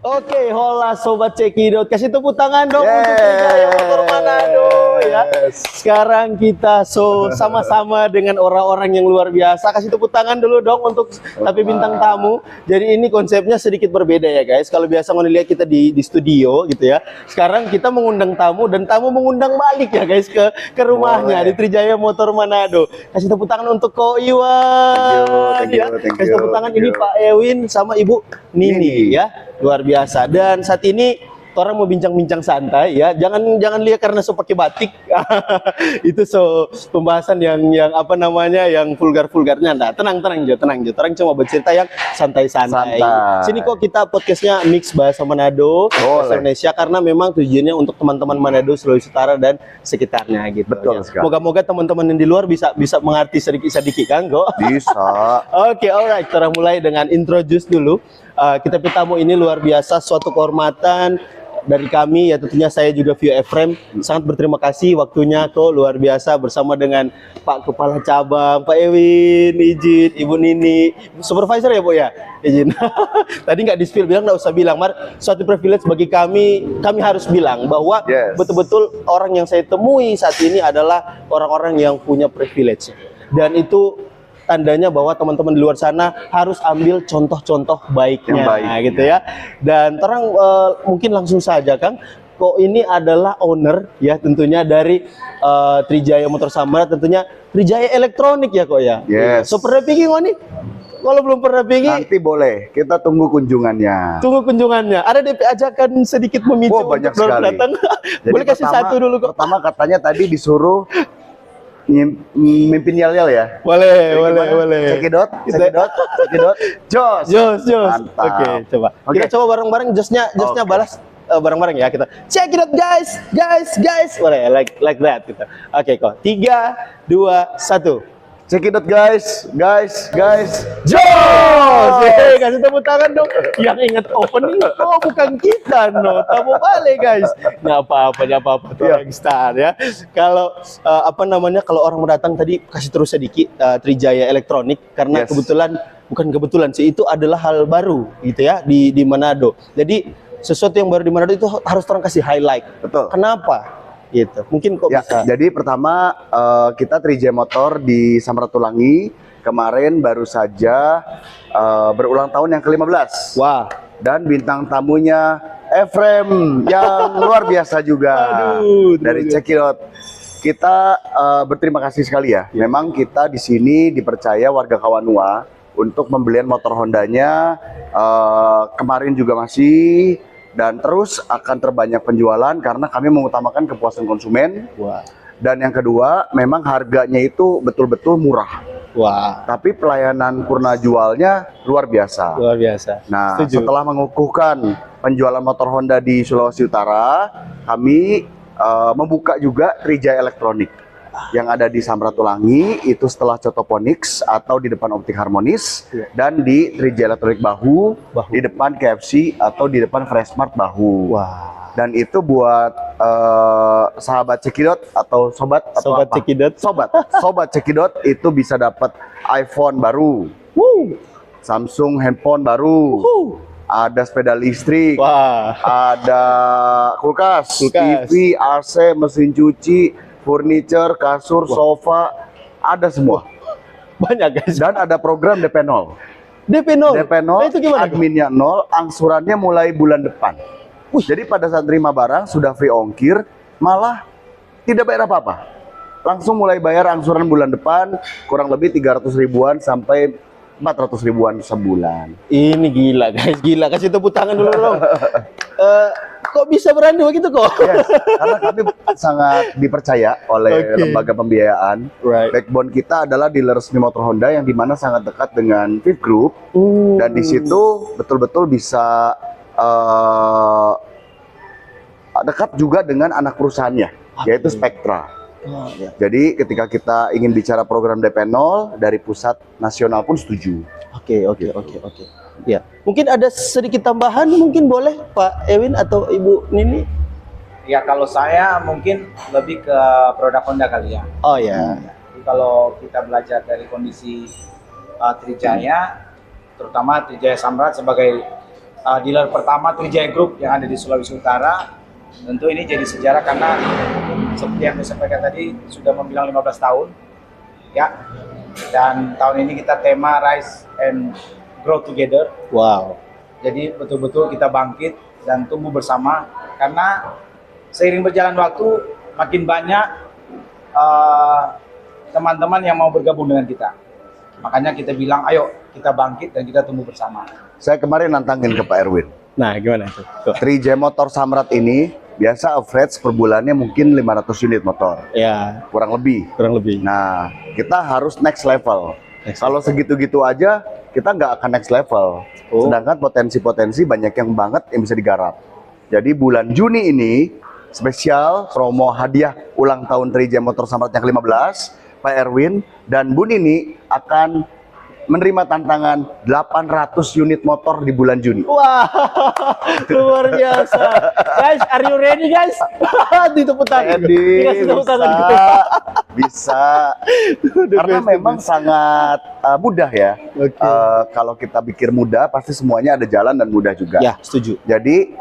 Oke, hola Sobat Cekidot. Kasih tepuk tangan dong untuk Trijaya Motor Manado ya. Sekarang kita sama-sama dengan orang-orang yang luar biasa. Kasih tepuk tangan dulu dong untuk tapi bintang tamu. Jadi ini konsepnya sedikit berbeda ya guys. Kalau biasa mau lihat kita di studio gitu ya. Sekarang kita mengundang tamu dan tamu mengundang balik ya guys ke rumahnya di Trijaya Motor Manado. Kasih tepuk tangan untuk Ko Iwan. Thank you. Kasih tepuk tangan ini Pak Ewin sama Ibu Nini ya. Luar biasa. Dan saat ini orang mau bincang-bincang santai ya. Jangan lihat karena pakai batik. Itu pembahasan yang apa namanya yang vulgarnya. Nah, tenang Jo. Orang cuma bercerita yang santai-santai. Sini kok kita podcastnya mix bahasa Manado, bahasa Indonesia karena memang tujuannya untuk teman-teman Manado, Sulawesi Utara dan sekitarnya gitu. Betul sekali. Moga-moga teman-teman yang di luar bisa mengerti sedikit kan kok. Bisa. Oke, alright. Kita mulai dengan introduce dulu. Kita tamu ini luar biasa, suatu kehormatan dari kami ya, tentunya saya juga Vio Efrem sangat berterima kasih waktunya kok, luar biasa bersama dengan Pak Kepala Cabang, Pak Ewin, izin, Ibu Nini, supervisor ya Bu ya, izin. Tadi nggak di-spill, bilang nggak usah bilang, suatu privilege bagi kami harus bilang bahwa betul-betul orang yang saya temui saat ini adalah orang-orang yang punya privilege dan itu tandanya bahwa teman-teman di luar sana harus ambil contoh-contoh baiknya gitu ya. Dan terang mungkin langsung saja Kang, kok ini adalah owner ya tentunya dari Trijaya Motor Samrat, tentunya Trijaya Elektronik ya kok ya. Yes. So pernah pergi nih? Kalau belum pernah pergi nanti boleh kita tunggu kunjungannya. Ada DP ajakan sedikit memicu banyak sekali. Datang. Boleh kasih satu dulu kok. Pertama katanya tadi disuruh mimpin yel-yel ya? Boleh. Cekidot. Jos. Oke, coba. Kita coba bareng-bareng josnya balas bareng-bareng ya kita. Check it out guys. Boleh like that gitu. Oke kok. 3, 2, 1. Cekidot guys. Jos! Kasih tepuk tangan dong. Yang ingat opening bukan kita, no. Tamu balik guys. Nggak apa-apa tuh orang star ya. Kalau kalau orang mau datang tadi kasih terus sedikit Trijaya Elektronik karena bukan kebetulan sih, itu adalah hal baru gitu ya di Manado. Jadi sesuatu yang baru di Manado itu harus orang kasih highlight. Betul. Kenapa? Gitu. Mungkin kok bisa. Jadi pertama kita Trijaya Motor di Samratulangi kemarin baru saja berulang tahun yang ke-15. Wah. Dan bintang tamunya Efrem yang luar biasa juga. Dari Cekidot. Kita berterima kasih sekali ya. Memang kita di sini dipercaya warga Kawanua untuk pembelian motor Hondanya kemarin juga masih, dan terus akan terbanyak penjualan karena kami mengutamakan kepuasan konsumen. Dan yang kedua, memang harganya itu betul-betul murah. Tapi pelayanan purna jualnya luar biasa. Nah, setelah mengukuhkan penjualan motor Honda di Sulawesi Utara, kami membuka juga Trijaya Elektronik yang ada di Samratulangi, itu setelah Cotoponix atau di depan Optik Harmonis, dan di Trijaya Elektronik Bahu di depan KFC atau di depan Freshmart Bahu. Dan itu buat sahabat Cekidot atau sobat Cekidot itu bisa dapat iPhone baru, Samsung handphone baru, ada sepeda listrik, ada kulkas, TV, AC, mesin cuci, furniture, kasur, sofa, ada semua. Banyak guys. Dan ada program DP 0. DP 0? Itu gimana? Adminnya 0, angsurannya mulai bulan depan. Jadi pada saat terima barang sudah free ongkir, malah tidak bayar apa-apa. Langsung mulai bayar angsuran bulan depan, kurang lebih 300 ribuan sampai 400 ribuan sebulan. Ini gila guys, gila. Kasih tepuk tangan dulu dong. Kok bisa berani begitu kok? Karena kami sangat dipercaya oleh lembaga pembiayaan. Backbone kita adalah dealer resmi motor Honda yang dimana sangat dekat dengan Fit Group. Dan di situ betul-betul bisa dekat juga dengan anak perusahaannya, yaitu Spectra. Jadi ketika kita ingin bicara program DP 0 dari pusat nasional pun setuju. Oke. Ya, mungkin ada sedikit tambahan, mungkin boleh Pak Ewin atau Ibu Nini? Ya, kalau saya mungkin lebih ke produk Honda kali ya. Oh ya. Jadi kalau kita belajar dari kondisi Trijaya, terutama Trijaya Samrat sebagai dealer pertama Trijaya Group yang ada di Sulawesi Utara. Tentu ini jadi sejarah karena seperti yang saya sampaikan tadi sudah membilang 15 tahun ya. Dan tahun ini kita tema Rise and Grow Together. Wow. Jadi betul-betul kita bangkit dan tumbuh bersama karena seiring berjalan waktu makin banyak teman-teman yang mau bergabung dengan kita. Makanya kita bilang ayo kita bangkit dan kita tumbuh bersama. Saya kemarin nantangin ke Pak Erwin. Nah, gimana tuh? Tuh. Trijaya Motor Samrat ini biasa average per bulannya mungkin 500 unit motor. Ya, Kurang lebih. kurang lebih. Nah, kita harus next level. Next Kalau segitu-gitu aja, kita nggak akan next level. Oh. Sedangkan potensi-potensi banyak yang banget yang bisa digarap. Jadi bulan Juni ini, spesial promo hadiah ulang tahun Trijaya Motor Samrat yang ke-15, Pak Erwin dan Bu Nini akan menerima tantangan 800 unit motor di bulan Juni. Wah, luar biasa. Guys, are you ready guys? Di tepuk tangan. Dikasih tepuk tangan. Bisa. Karena memang sangat mudah ya. Oke. Kalau kita pikir mudah, pasti semuanya ada jalan dan mudah juga. Ya, setuju. Jadi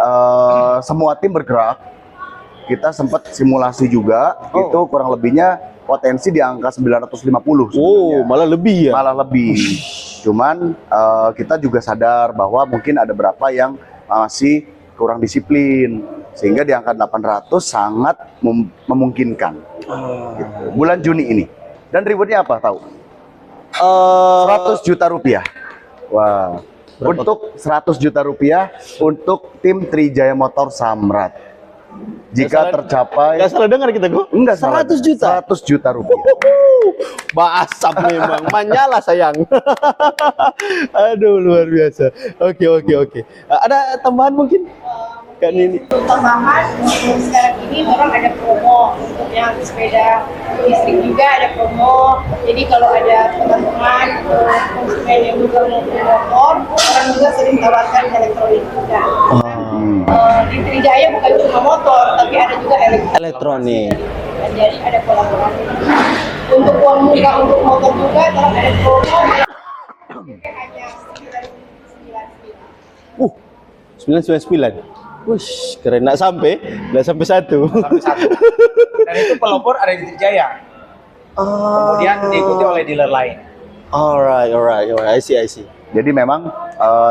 semua tim bergerak. Kita sempat simulasi juga, itu kurang lebihnya potensi di angka 950 sebenarnya. Malah lebih ya. Malah lebih. Cuman kita juga sadar bahwa mungkin ada beberapa yang masih kurang disiplin, sehingga di angka 800 sangat memungkinkan. Gitu. Bulan Juni ini. Dan rewardnya apa tahu? 100 juta rupiah. Wah. Berapa? Untuk 100 juta rupiah untuk tim Trijaya Motor Samrat. Jika tercapai, Nggak salah dengar kita kok. enggak salah, 100 juta. 100 juta rupiah. Basap memang, menyala sayang. Aduh, luar biasa. Oke. Ada tambahan mungkin? Kan ini. Untuk tambahan, untuk sekarang ini orang ada promo untuk yang sepeda listrik juga ada promo. Jadi kalau ada teman-teman konsumen yang juga mau beli motor, orang juga sering tawarkan elektronik juga. Di Trijaya bukan cuma motor, tapi ada juga Elektronik. Dan jadi ada kolaborasi. Untuk uang muka untuk motor juga, orang ada promo. Hanya 999. Wush, keren. Nggak sampai satu. Sampai satu. Dan itu pelopor ada di Trijaya. Kemudian diikuti oleh dealer lain. Alright. I see. Jadi memang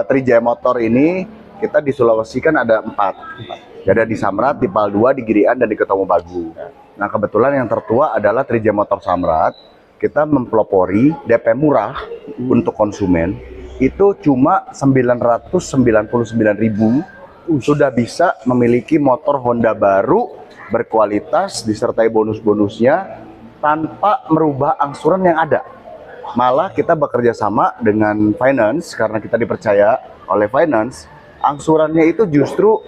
Trijaya Motor ini kita di Sulawesi kan ada 4. Ada di Samrat, di Pal 2, di Girian, dan di Ketemu Bagu. Nah kebetulan yang tertua adalah Trijaya Motor Samrat. Kita mempelopori DP murah untuk konsumen itu cuma 999.000 sudah bisa memiliki motor Honda baru berkualitas disertai bonus-bonusnya tanpa merubah angsuran yang ada. Malah kita bekerja sama dengan finance karena kita dipercaya oleh finance. Angsurannya itu justru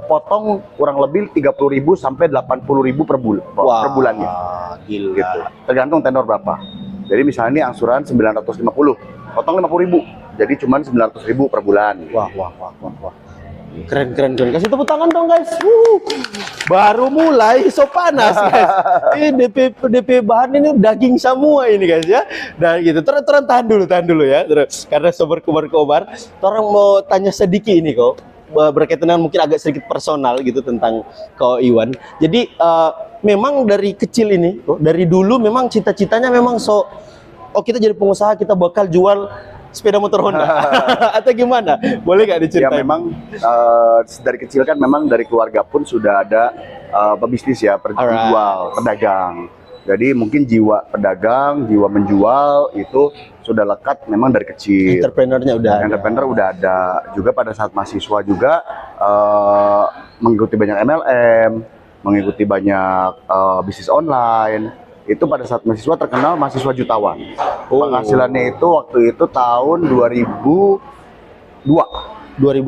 potong kurang lebih 30.000 sampai 80.000 per bulannya. Gila. Gitu. Tergantung tenor berapa. Jadi misalnya ini angsuran 950, potong 50.000. Jadi cuma 900.000 per bulan. Wah. Keren. Kasih tepuk tangan dong guys. Baru mulai so panas guys. Ini DP bahan ini daging semua ini guys ya. Dan gitu. Terus tahan dulu ya. Terus karena sobat kobar. Orang mau tanya sedikit ini kok. Berkaitan dengan mungkin agak sedikit personal gitu tentang Ko Iwan. Jadi memang dari kecil ini, dari dulu memang cita-citanya memang kita jadi pengusaha, kita bakal jual sepeda motor Honda atau gimana? Boleh nggak diceritain? Ya memang dari kecil kan memang dari keluarga pun sudah ada pebisnis ya, penjual, pedagang. Jadi mungkin jiwa pedagang, jiwa menjual itu sudah lekat memang dari kecil. Entrepreneurnya Entrepreneur udah ada. Juga pada saat mahasiswa juga mengikuti banyak MLM, mengikuti banyak bisnis online. Itu pada saat mahasiswa terkenal mahasiswa jutawan. Penghasilannya itu waktu itu tahun 2002.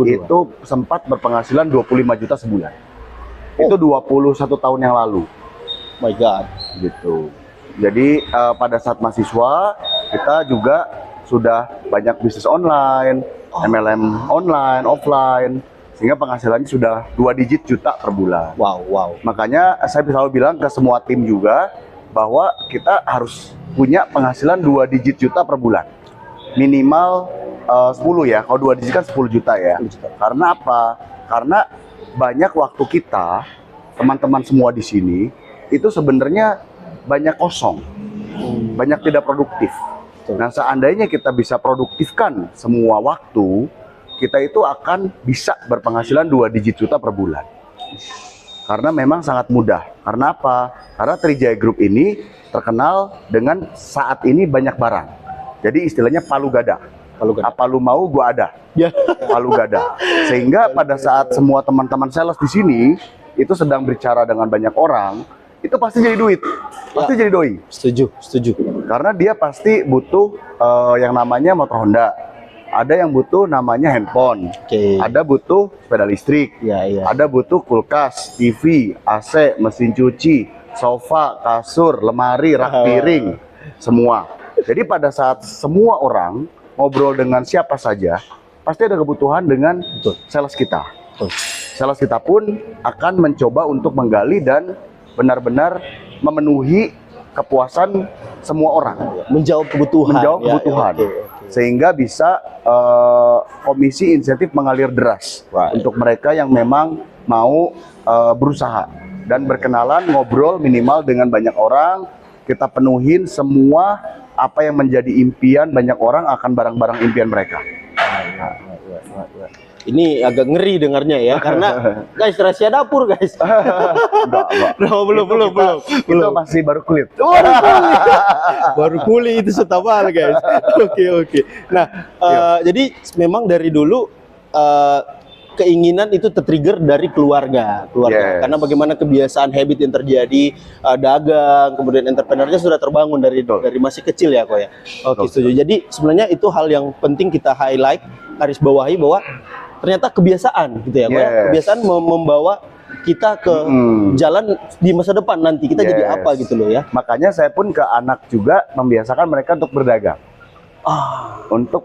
Itu sempat berpenghasilan 25 juta sebulan. Itu 21 tahun yang lalu. My God. Gitu. Jadi pada saat mahasiswa kita juga sudah banyak bisnis online, MLM online, offline, sehingga penghasilannya sudah 2 digit juta per bulan. Wow. Makanya saya selalu bilang ke semua tim juga bahwa kita harus punya penghasilan 2 digit juta per bulan. Minimal 10 ya, kalau 2 digit kan 10 juta ya. 10 juta. Karena apa? Karena banyak waktu kita, teman-teman semua di sini, itu sebenarnya banyak kosong, banyak tidak produktif. Nah, seandainya kita bisa produktifkan semua waktu, kita itu akan bisa berpenghasilan 2 digit juta per bulan. Karena memang sangat mudah. Karena apa? Karena Trijaya Group ini terkenal dengan saat ini banyak barang. Jadi istilahnya palu gada. Apa lu mau, gua ada. Ya. Palu gada. Sehingga pada saat semua teman-teman sales di sini itu sedang berbicara dengan banyak orang, itu pasti jadi duit, pasti jadi doi. Setuju. Karena dia pasti butuh yang namanya motor Honda, ada yang butuh namanya handphone, ada butuh sepeda listrik, ada butuh kulkas, TV, AC, mesin cuci, sofa, kasur, lemari, rak piring, semua. Jadi pada saat semua orang ngobrol dengan siapa saja, pasti ada kebutuhan dengan sales kita. Sales kita pun akan mencoba untuk menggali dan benar-benar memenuhi kepuasan semua orang. Menjawab kebutuhan. Sehingga bisa komisi insentif mengalir deras untuk mereka yang memang mau berusaha dan berkenalan, ngobrol minimal dengan banyak orang. Kita penuhin semua apa yang menjadi impian banyak orang akan barang-barang impian mereka. Ini agak ngeri dengarnya ya, karena guys, rahasia dapur guys. Enggak. Belum. Itu masih baru kulit. Baru kulit itu setebal guys. Oke. Nah, jadi memang dari dulu keinginan itu tertrigger dari keluarga. Yes. Karena bagaimana kebiasaan habit yang terjadi, dagang, kemudian entrepreneurnya sudah terbangun dari masih kecil ya kok ya. Oke, setuju. Jadi sebenarnya itu hal yang penting kita highlight, garis bawahi bahwa ternyata kebiasaan gitu ya kok ya. Kebiasaan membawa kita ke jalan di masa depan nanti kita jadi apa gitu loh ya. Makanya saya pun ke anak juga membiasakan mereka untuk berdagang. Untuk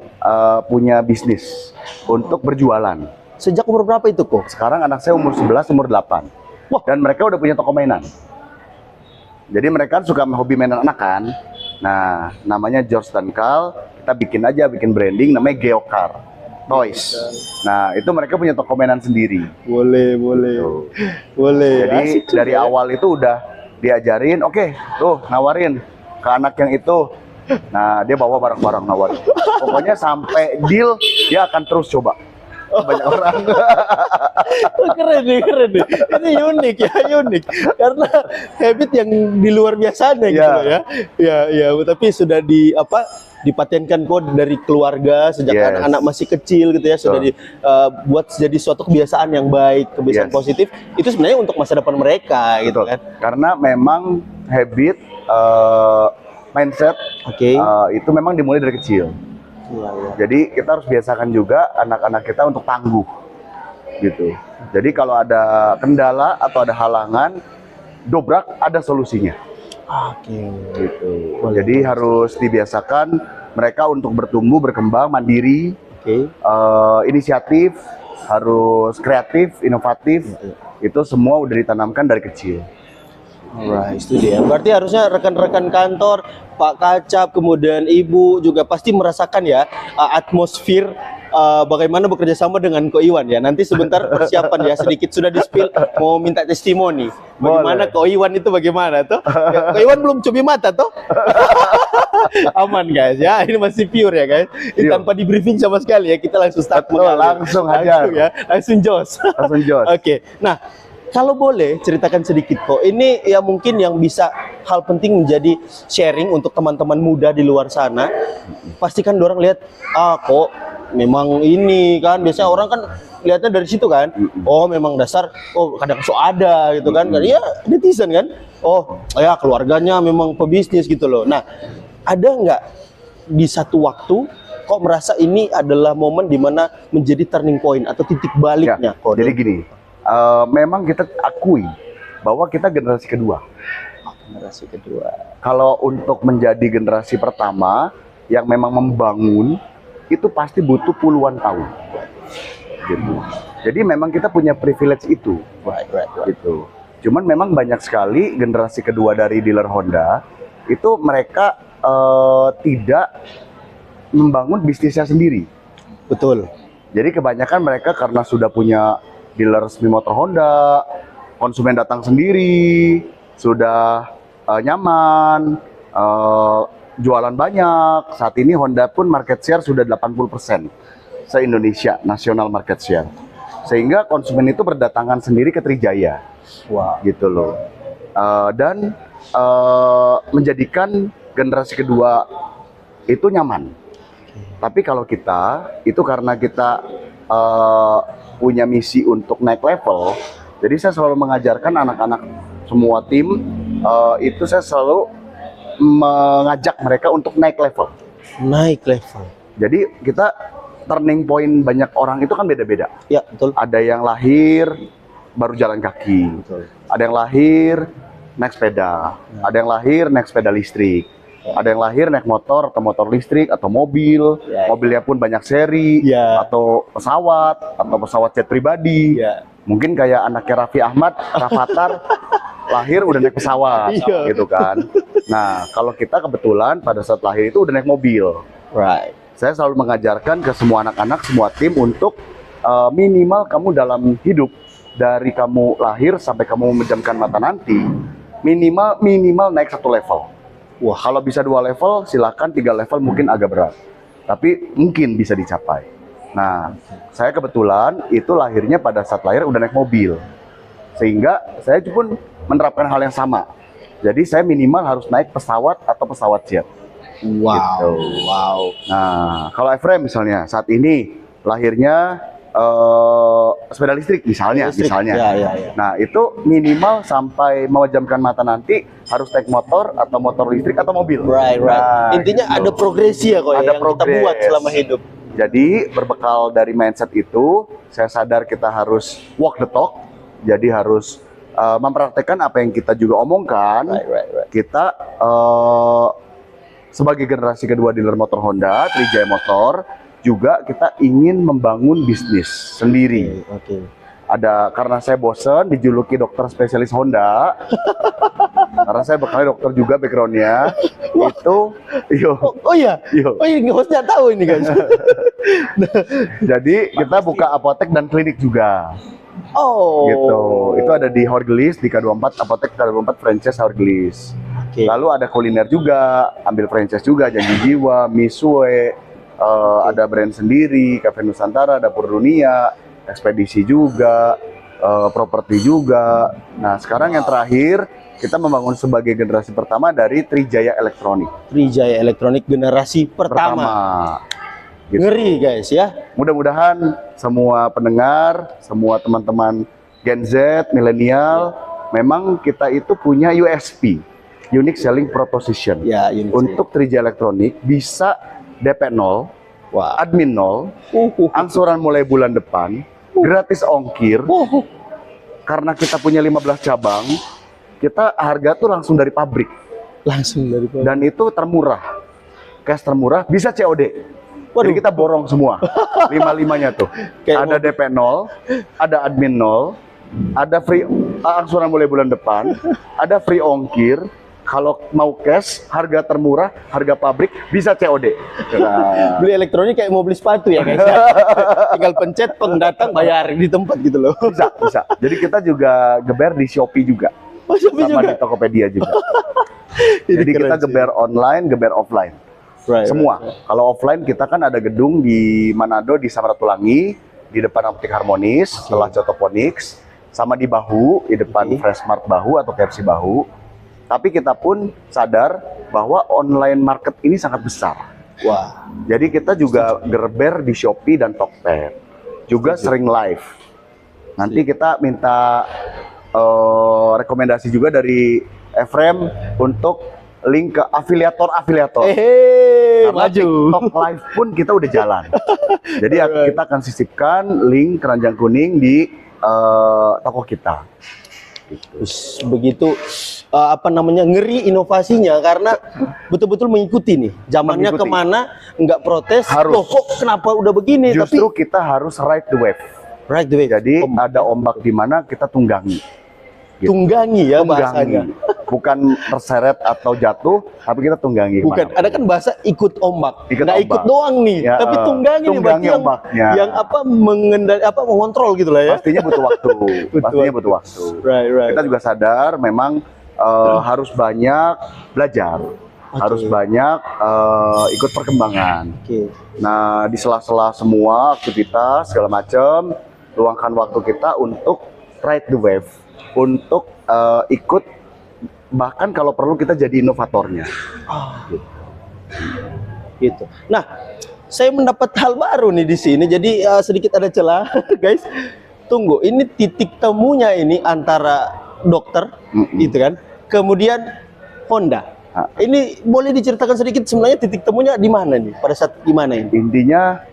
punya bisnis, untuk berjualan. Sejak umur berapa itu kok? Sekarang anak saya umur 11, umur 8. Wah. Dan mereka udah punya toko mainan. Jadi mereka suka hobi mainan anak kan. Nah, namanya George dan Carl. Kita bikin branding namanya Geocar Toys. Nah, itu mereka punya toko mainan sendiri. Boleh. Jadi asik dari ya. awal itu udah diajarin, oke, tuh nawarin ke anak yang itu. Nah, dia bawa barang-barang nawarin. Pokoknya sampai deal dia akan terus coba. Banyak orang. Keren nih. Ini unik. Karena habit yang di luar biasanya gitu loh ya. Ya, tapi sudah dipatenkan kok dari keluarga sejak anak-anak masih kecil gitu ya, sudah dibuat jadi suatu kebiasaan yang baik, kebiasaan positif. Itu sebenarnya untuk masa depan mereka gitu kan. Karena memang habit mindset itu memang dimulai dari kecil. Jadi kita harus biasakan juga anak-anak kita untuk tangguh gitu. Jadi kalau ada kendala atau ada halangan, dobrak, ada solusinya. Gitu. Jadi harus dibiasakan mereka untuk bertumbuh, berkembang, mandiri, inisiatif, harus kreatif, inovatif. Itu semua udah ditanamkan dari kecil. Alright, itu dia. Berarti harusnya rekan-rekan kantor, Pak Kacap, kemudian Ibu juga pasti merasakan ya atmosfer bagaimana bekerja sama dengan Ko Iwan ya. Nanti sebentar persiapan ya, sedikit sudah di-spill mau minta testimoni. Bagaimana Ko Iwan itu bagaimana tuh? Ya, Ko Iwan belum cubi mata tuh. Aman guys ya, ini masih pure ya guys. Ini tanpa di briefing sama sekali ya, kita langsung start langsung aja. Langsung jos. Oke. Nah, kalau boleh ceritakan sedikit kok, ini ya mungkin yang bisa hal penting menjadi sharing untuk teman-teman muda di luar sana. Pastikan orang lihat, kok memang ini kan, biasanya orang kan lihatnya dari situ kan. Oh memang dasar, kadang so ada gitu kan. Ya netizen kan, ya keluarganya memang pebisnis gitu loh. Nah, ada nggak di satu waktu kok merasa ini adalah momen dimana menjadi turning point atau titik baliknya? Ya, jadi gini. Memang kita akui bahwa kita generasi kedua. Kalau untuk menjadi generasi pertama yang memang membangun, itu pasti butuh puluhan tahun. Gitu. Jadi memang kita punya privilege itu. Gitu. Cuman memang banyak sekali generasi kedua dari dealer Honda itu mereka tidak membangun bisnisnya sendiri. Betul. Jadi kebanyakan mereka karena sudah punya dealer resmi motor Honda, konsumen datang sendiri, sudah nyaman, jualan banyak. Saat ini Honda pun market share sudah 80% se-Indonesia, nasional market share. Sehingga konsumen itu berdatangan sendiri ke Trijaya. Wah. Gitu loh. Dan menjadikan generasi kedua itu nyaman. Tapi kalau kita itu karena kita punya misi untuk naik level, jadi saya selalu mengajarkan anak-anak semua tim itu saya selalu mengajak mereka untuk naik level. Naik level. Jadi kita turning point banyak orang itu kan beda-beda. Ya, betul. Ada yang lahir baru jalan kaki, Betul. ada yang lahir naik sepeda, ada yang lahir naik sepeda listrik. Ada yang lahir naik motor atau motor listrik atau mobil, mobilnya pun banyak seri, atau pesawat jet pribadi. Mungkin kayak anaknya Raffi Ahmad, Rafathar, lahir udah naik pesawat, gitu kan. Nah, kalau kita kebetulan pada saat lahir itu udah naik mobil. Right. Saya selalu mengajarkan ke semua anak-anak, semua tim untuk minimal kamu dalam hidup dari kamu lahir sampai kamu memejamkan mata nanti, minimal naik 1 level. Wah, kalau bisa 2 level, silakan 3 level mungkin agak berat. Tapi mungkin bisa dicapai. Nah, saya kebetulan itu lahirnya pada saat lahir udah naik mobil. Sehingga saya pun menerapkan hal yang sama. Jadi saya minimal harus naik pesawat atau pesawat jet. Wow. Gitu. Wow. Nah, kalau Efrem misalnya saat ini lahirnya sepeda listrik misalnya. Ya. Nah, itu minimal sampai memejamkan mata nanti harus naik motor atau motor listrik atau mobil. Right. Nah, Intinya gitu. ada progresi ya kok Ada yang kita buat selama hidup. Jadi berbekal dari mindset itu, saya sadar kita harus walk the talk. Jadi harus mempraktekkan apa yang kita juga omongkan. Right. Kita sebagai generasi kedua dealer motor Honda, Trijaya Motor, juga kita ingin membangun bisnis sendiri. Oke. Karena saya bosen dijuluki dokter spesialis Honda, karena saya bekalnya dokter juga backgroundnya. Itu, Oh iya, ini hostnya tahu ini guys. Jadi kita buka apotek dan klinik juga. Oh. Gitu. Itu ada di Horgelis, di K24, apotek K24 franchise Horgelis. Okay. Lalu ada kuliner juga, ambil franchise juga, Janji Jiwa, Misue, ada brand sendiri, Cafe Nusantara, Dapur Dunia, ekspedisi juga, properti juga. Nah, sekarang yang terakhir kita membangun sebagai generasi pertama dari Trijaya Elektronik. Trijaya Elektronik generasi pertama. Gitu. Ngeri guys ya. Mudah-mudahan semua pendengar, semua teman-teman Gen Z, milenial, memang kita itu punya USP, Unique Selling Proposition. Ya, untuk Trijaya Elektronik bisa DP 0, admin 0, angsuran mulai bulan depan, gratis ongkir. Karena kita punya 15 cabang, kita harga tuh langsung dari pabrik. Dan itu termurah. Cash termurah, bisa COD. Jadi kita borong semua. 5-5-nya tuh. Ada DP 0, ada admin 0, ada free angsuran mulai bulan depan, ada free ongkir. Kalau mau cash, harga termurah, harga pabrik, bisa COD. Nah. Beli elektronik kayak mau beli sepatu ya guys. Tinggal pencet, datang bayar di tempat gitu loh. Bisa. Jadi kita juga geber di Shopee juga. Sama di Tokopedia juga. Jadi kita geber online, geber offline. Semua. Kalau offline kita kan ada gedung di Manado, di Samratulangi, di depan Optik Harmonis, setelah Cotoponix, sama di Bahu, di depan Freshmart Bahu atau KFC Bahu. Tapi kita pun sadar bahwa online market ini sangat besar. Wah. Jadi kita juga gerber di Shopee dan Tokped. Juga sering live. Nanti kita minta rekomendasi juga dari Efrem untuk link ke afiliator. Karena Maju. TikTok live pun kita udah jalan. Jadi kita akan sisipkan link keranjang kuning di toko kita. Terus begitu ngeri inovasinya karena betul-betul mengikuti nih zamannya kemana, nggak protes. Loh kok kenapa udah begini? Justru kita harus ride the wave. Right the way. Jadi ada ombak di mana kita tunggangi. Tunggangi ya bahasanya. bukan terseret atau jatuh, tapi kita tunggangi. Bukan, kemana-mana. ada kan bahasa ikut ombak. Ikut Nggak ombak. ikut doang nih, Ya, tapi tunggangi nih berarti yang, ombaknya. yang apa mengontrol gitu lah ya. Pastinya butuh waktu. Pastinya butuh waktu. Right. Kita juga sadar memang harus banyak belajar, harus banyak ikut perkembangan. Oke. Nah, di sela-sela semua aktivitas segala macam, luangkan waktu kita untuk ride the wave, untuk ikut, bahkan kalau perlu kita jadi inovatornya. Gitu. Nah, saya mendapat hal baru nih di sini. Jadi sedikit ada celah, guys. Tunggu, ini titik temunya ini antara dokter, gitu kan? Kemudian Honda. Ini boleh diceritakan sedikit sebenarnya titik temunya di mana nih? Pada saat gimana ini? Intinya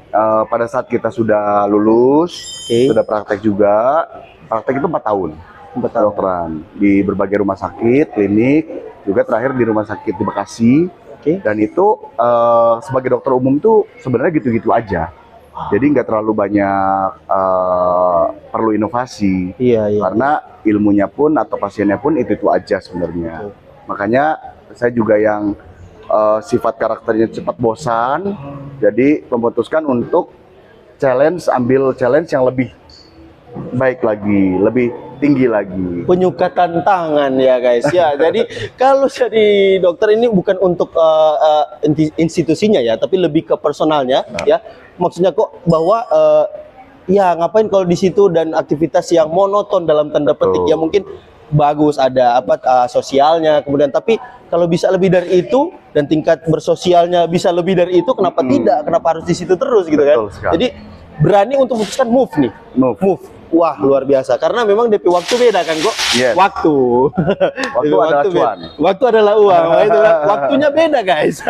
pada saat kita sudah lulus, sudah praktek juga. Praktek itu 4 tahun. Kedokteran di berbagai rumah sakit, klinik, juga terakhir di rumah sakit di Bekasi. Dan itu sebagai dokter umum tuh sebenarnya gitu-gitu aja. Jadi nggak terlalu banyak perlu inovasi. Iya. Karena ilmunya pun atau pasiennya pun itu aja sebenarnya. Makanya saya juga yang sifat karakternya cepat bosan, jadi memutuskan untuk ambil challenge yang lebih baik lagi, lebih tinggi lagi. Penyuka tantangan ya guys ya. Jadi kalau jadi dokter ini bukan untuk institusinya ya, tapi lebih ke personalnya ya. Maksudnya kok bahwa ya ngapain kalau di situ dan aktivitas yang monoton dalam tanda petik ya, mungkin bagus ada sosialnya, kemudian tapi kalau bisa lebih dari itu dan tingkat bersosialnya bisa lebih dari itu, kenapa tidak? Kenapa harus di situ terus gitu kan? Jadi berani untuk memutuskan move nih. Move. Wah, luar biasa. Karena memang DP waktu beda kan kok. Yes. Waktu adalah cuan. Waktu adalah uang. Waktunya beda guys.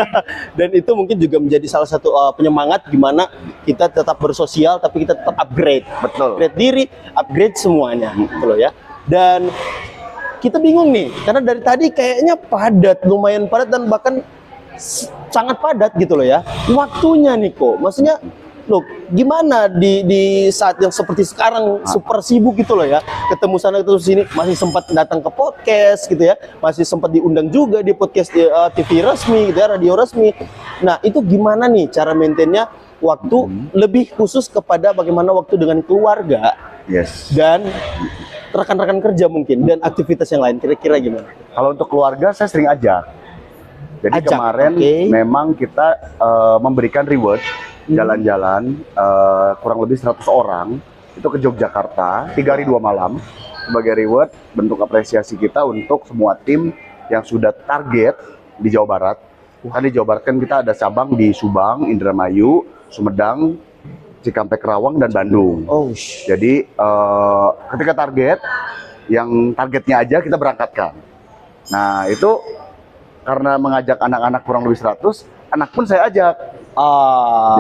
Dan itu mungkin juga menjadi salah satu penyemangat gimana kita tetap bersosial tapi kita tetap upgrade. Betul. Upgrade diri, upgrade semuanya gitu loh ya. Dan kita bingung nih, karena dari tadi kayaknya padat, lumayan padat dan bahkan sangat padat gitu loh ya. Waktunya nih kok, maksudnya loh gimana di saat yang seperti sekarang super sibuk gitu loh ya, ketemu sana ketemu sini, masih sempat datang ke podcast gitu ya, masih sempat diundang juga di podcast TV resmi gitu ya, radio resmi. Nah itu gimana nih cara maintainnya waktu lebih khusus kepada bagaimana waktu dengan keluarga dan rekan-rekan kerja mungkin dan aktivitas yang lain, kira-kira gimana? Kalau untuk keluarga saya sering ajak. Jadi kemarin memang kita memberikan reward jalan-jalan kurang lebih 100 orang itu ke Yogyakarta 3 hari 2 malam sebagai reward, bentuk apresiasi kita untuk semua tim yang sudah target di Jawa Barat. Kan di Jawa Barat kan kita ada cabang di Subang, Indramayu, Sumedang, Cikampek, Kerawang, dan Bandung. Jadi ketika target, yang targetnya aja kita berangkatkan. Nah itu karena mengajak anak-anak kurang lebih 100, anak pun saya ajak.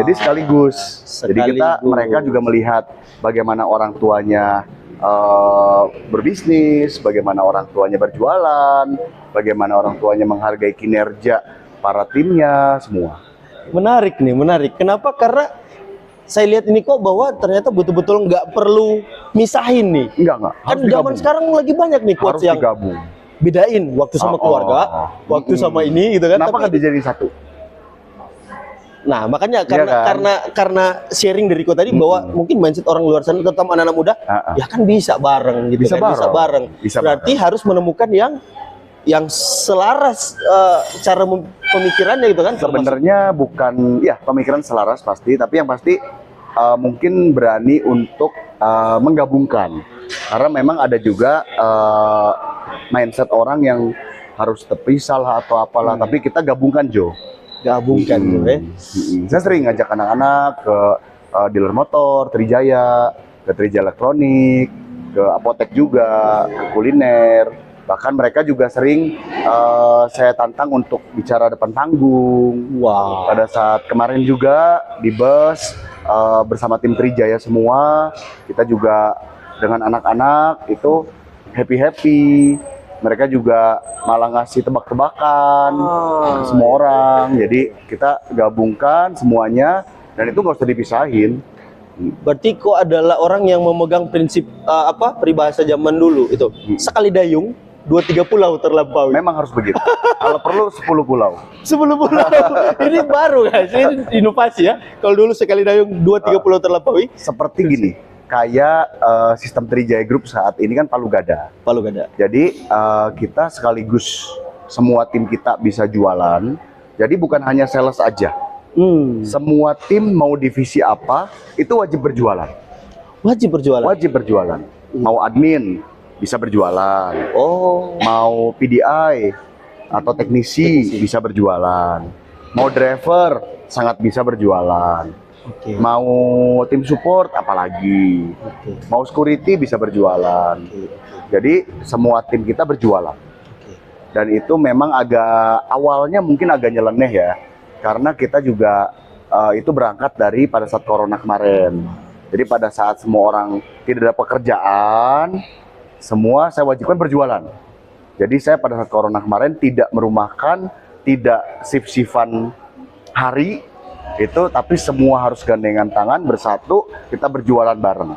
Jadi sekaligus. Jadi mereka juga melihat bagaimana orang tuanya berbisnis, bagaimana orang tuanya berjualan, bagaimana orang tuanya menghargai kinerja para timnya, semua. Menarik nih, menarik. Kenapa? Karena saya lihat ini kok bahwa ternyata betul-betul nggak perlu misahin nih. Enggak. Kan zaman sekarang lagi banyak nih quotes yang digabung. Bedain waktu sama keluarga, waktu sama ini gitu kan. Kenapa nggak dijadiin satu? Nah makanya karena sharing dari kau tadi bahwa mungkin mindset orang luar sana, terutama anak-anak muda, ya kan bisa bareng gitu, bisa bareng. Berarti harus menemukan yang selaras cara pemikirannya gitu kan. Sebenarnya bukan, ya pemikiran selaras pasti, tapi yang pasti mungkin berani untuk menggabungkan. Karena memang ada juga mindset orang yang harus terpisah lah atau apalah, tapi kita gabungkan Gabungkan Saya sering ngajak anak-anak ke dealer motor, Trijaya, ke Trijaya Elektronik, ke apotek juga, ke kuliner. Bahkan mereka juga sering saya tantang untuk bicara depan panggung. Pada saat kemarin juga di bus bersama tim Trijaya semua, kita juga dengan anak-anak itu happy-happy. Mereka juga malah ngasih tebak-tebakan ke semua orang. Jadi kita gabungkan semuanya dan itu nggak usah dipisahin. Berarti kok adalah orang yang memegang prinsip peribahasa zaman dulu itu sekali dayung 2-3 pulau terlampaui. Memang harus begitu. Kalau perlu 10 pulau. 10 pulau. Ini baru guys, ini inovasi ya. Kalau dulu sekali dayung 2-3 pulau terlampaui. Seperti gini, kayak sistem Trijaya Group saat ini kan Palu Gada. Palu Gada. Jadi kita sekaligus semua tim kita bisa jualan. Jadi bukan hanya sales aja. Semua tim mau divisi apa, itu wajib berjualan. Wajib berjualan. Wajib berjualan. Mau admin bisa berjualan. Oh. Mau PDI atau teknisi bisa berjualan. Mau driver sangat bisa berjualan. Oke. Mau tim support apalagi. Oke. Mau security bisa berjualan. Oke. Jadi semua tim kita berjualan. Oke. Dan itu memang agak awalnya mungkin agak nyeleneh ya. Karena kita juga itu berangkat dari pada saat corona kemarin. Jadi pada saat semua orang tidak ada pekerjaan, semua saya wajibkan berjualan. Jadi saya pada saat corona kemarin tidak merumahkan, tidak shift-shiftan hari itu, tapi semua harus gandengan tangan bersatu, kita berjualan bareng.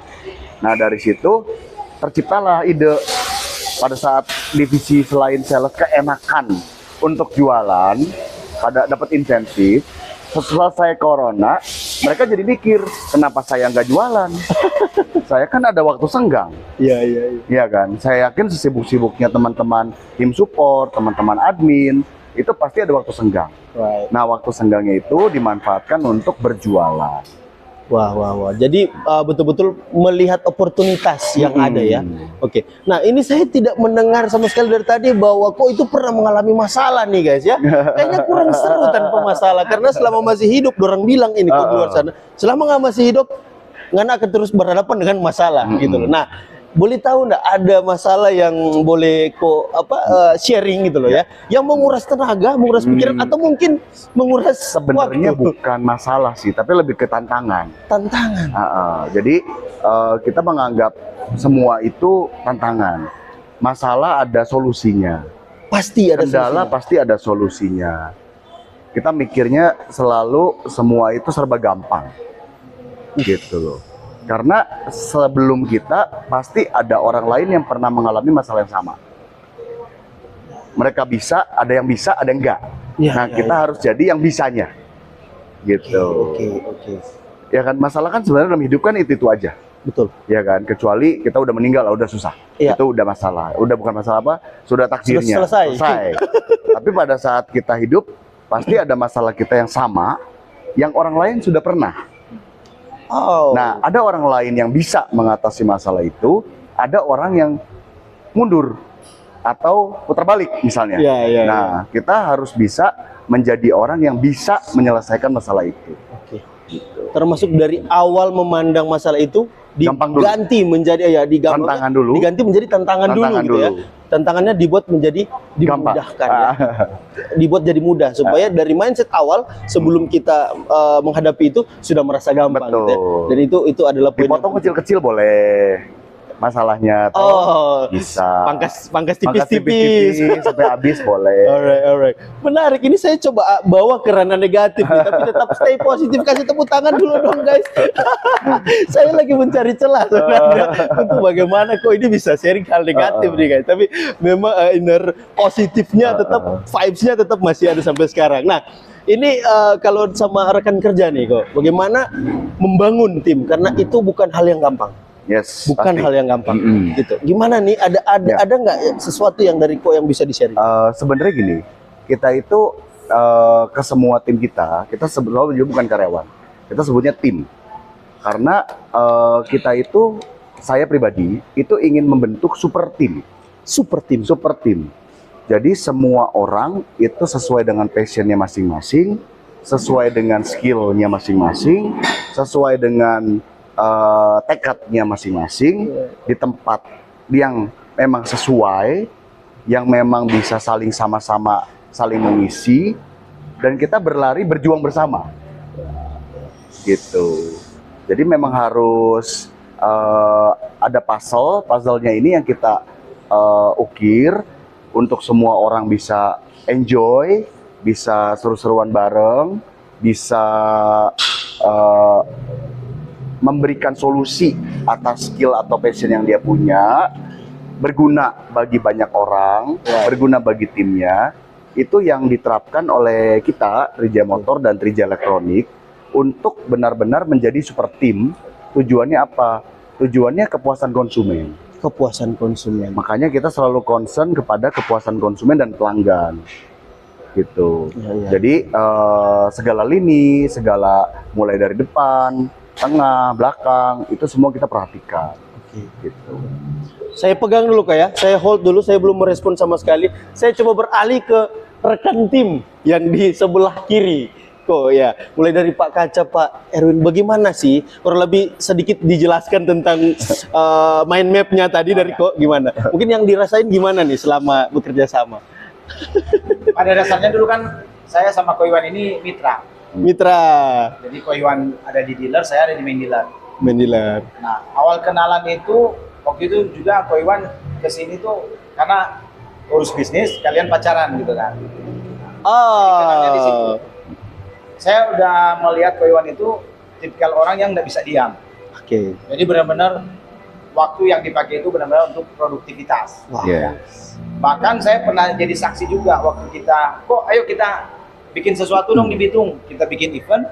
Nah dari situ terciptalah ide pada saat divisi selain sales keenakan untuk jualan, pada dapat insentif. Selesai corona, mereka jadi mikir, kenapa saya nggak jualan? Saya kan ada waktu senggang. Iya, iya, iya. Iya kan? Saya yakin sesibuk-sibuknya teman-teman tim support, teman-teman admin, itu pasti ada waktu senggang. Right. Nah, waktu senggangnya itu dimanfaatkan untuk berjualan. Wah, wah, wah. Jadi betul-betul melihat oportunitas yang ada ya. Oke. Nah, ini saya tidak mendengar sama sekali dari tadi bahwa kok itu pernah mengalami masalah nih guys ya. Kayaknya kurang seru tanpa masalah karena selama masih hidup, orang bilang ini kok di luar sana. Selama nggak masih hidup, nggak akan terus berhadapan dengan masalah gitu loh. Nah, boleh tahu nggak ada masalah yang boleh kok sharing gitu loh ya, yang menguras tenaga, menguras pikiran atau mungkin menguras Sebenarnya waktu. bukan masalah sih, tapi lebih ke tantangan. Tantangan. Jadi kita menganggap semua itu tantangan. Masalah ada solusinya. Pasti ada Kendala solusinya. pasti ada solusinya. Kita mikirnya selalu semua itu serba gampang. Gitu loh. Karena sebelum kita pasti ada orang lain yang pernah mengalami masalah yang sama. Mereka bisa, ada yang bisa, ada yang enggak. Ya, Nah, ya, kita ya. harus jadi yang bisanya. Gitu. Oke. Ya kan, masalah kan sebenarnya dalam hidup kan itu aja. Betul. Ya kan, kecuali kita udah meninggal, udah susah. Iya. Itu udah masalah. Udah bukan masalah apa, sudah takdirnya. Sudah selesai. Tapi pada saat kita hidup, pasti ada masalah kita yang sama, yang orang lain sudah pernah. Oh. Nah, ada orang lain yang bisa mengatasi masalah itu, ada orang yang mundur atau putar balik misalnya. Iya. Nah, kita harus bisa menjadi orang yang bisa menyelesaikan masalah itu. Oke. Gitu. Termasuk dari awal memandang masalah itu Gampang dulu. diganti menjadi Tantangan dulu. Diganti menjadi tantangan dulu Tantangan gitu ya. dulu. Tantangannya dibuat menjadi Gampang. dimudahkan ya. Dibuat jadi mudah supaya dari mindset awal sebelum kita menghadapi itu sudah merasa gampang gitu ya. Betul. Dan itu adalah poin Dipotong yang- kecil-kecil boleh. Masalahnya Oh, bisa. pangkas Pangkas tipis-tipis. sampai habis boleh. Alright. Menarik. Ini saya coba bawa ke ranah negatif nih, tapi tetap stay positif. Kasih tepuk tangan dulu dong guys. Saya lagi mencari celah sebenarnya untuk bagaimana kok ini bisa sharing hal negatif nih guys. Tapi memang inner positifnya tetap, vibes-nya tetap masih ada sampai sekarang. Nah, ini kalau sama rekan kerja nih kok, bagaimana membangun tim? Karena itu bukan hal yang gampang. Yes, Bukan pasti. hal yang gampang. Mm-mm. Gitu. Gimana nih? Ya. Ada nggak sesuatu yang dari kok yang bisa di-sharing? Sebenarnya gini, kita itu ke semua tim kita sebetulnya juga bukan karyawan, kita sebutnya tim. Karena kita itu, saya pribadi itu ingin membentuk super tim. Super tim. Super tim. Jadi semua orang itu sesuai dengan passionnya masing-masing, sesuai dengan skillnya masing-masing, sesuai dengan tekadnya masing-masing, di tempat yang memang sesuai, yang memang bisa saling sama-sama saling mengisi, dan kita berjuang bersama gitu. Jadi memang harus ada puzzle-nya ini yang kita ukir untuk semua orang bisa enjoy, bisa seru-seruan bareng, bisa memberikan solusi atas skill atau passion yang dia punya, berguna bagi banyak orang, berguna bagi timnya, itu yang diterapkan oleh kita Trijaya Motor dan Trijaya Elektronik untuk benar-benar menjadi super tim. Tujuannya apa? Tujuannya kepuasan konsumen. Kepuasan konsumen. Makanya kita selalu concern kepada kepuasan konsumen dan pelanggan. Gitu. Jadi segala lini, mulai dari depan, tengah, belakang, itu semua kita perhatikan. Gitu. Saya pegang dulu Kak ya, saya hold dulu, saya belum merespon sama sekali. Saya coba beralih ke rekan tim yang di sebelah kiri. Kok ya, mulai dari Pak Kaca, Pak Erwin, bagaimana sih? Kurang lebih sedikit dijelaskan tentang mind map-nya tadi dari kok gimana? Mungkin yang dirasain gimana nih selama bekerja sama? Pada dasarnya dulu kan saya sama Ko Iwan ini mitra. Mitra. Jadi Ko Iwan ada di dealer, saya ada di main dealer. Mendilar. Nah, awal kenalan itu waktu itu juga Ko Iwan kesini tuh karena urus bisnis, kalian pacaran gitu kan. Kenalnya di situ. Saya udah melihat Ko Iwan itu tipikal orang yang nggak bisa diam. Oke. Jadi benar-benar waktu yang dipakai itu benar-benar untuk produktivitas. Wah. Bahkan saya pernah jadi saksi juga waktu kita, kok ayo kita bikin sesuatu dong di Bitung. Kita bikin event,